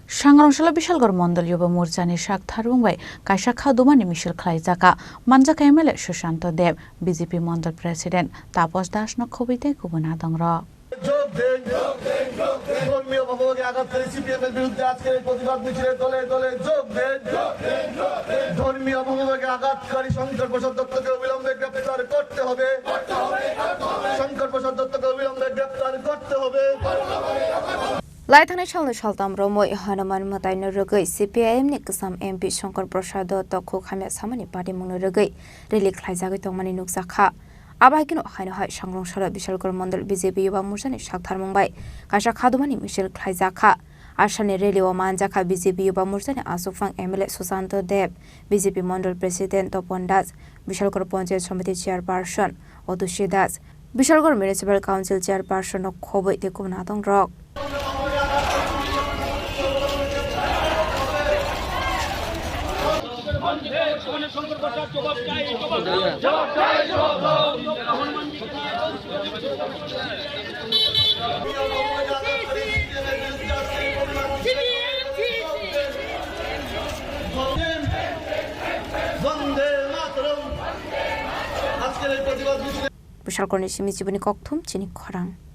Sangrongsalo Bishalgarh Mandal Yuba Murchani Saktharmung by Kaisa Khadumani Michil Khlaijakha Manjaka MLA Sushanto Dev BJP Mandal President Tapos Das no Khobite Kubuna Dangra ধর্মীয় ভাবকে আঘাতকারী সিপিএমের বিরুদ্ধে আজকের এই প্রতিবাদ মিছিলে দলে দলে যোগ দেন। ধর্মীয় ভাবকে আঘাতকারী শঙ্কর প্রসাদ দত্তকে অবিলম্বে গ্রেপ্তার করতে হবে। শঙ্কর প্রসাদ দত্তকে অবিলম্বে গ্রেপ্তার করতে হবে। Laithane chalno chaltam romoi Hanuman matai no rogai CPIM ni kasam MP Shankar Prasad Dotto ko khamya samani party mung no rogai rally Khlaijakha tongmani nuksa kha abai kino haino hai Sangrongsalo Bishalgarh Mandal BJP Yuba Murchani Saktharmung bai Kaisa Khadumani Michil Khlaijakha Ashani rally o Manjaka BJP Yuba Murchani Asufang MLA Sushanto Dev BJP Mandal President Topon Das Bishalgarh Panchayat Samiti Chairperson Odushi Das Bishalgarh Municipal Council Chairperson no khoboi te kumna dong rok Bishalgarh ni simi jibuni kokthum Chini Khorang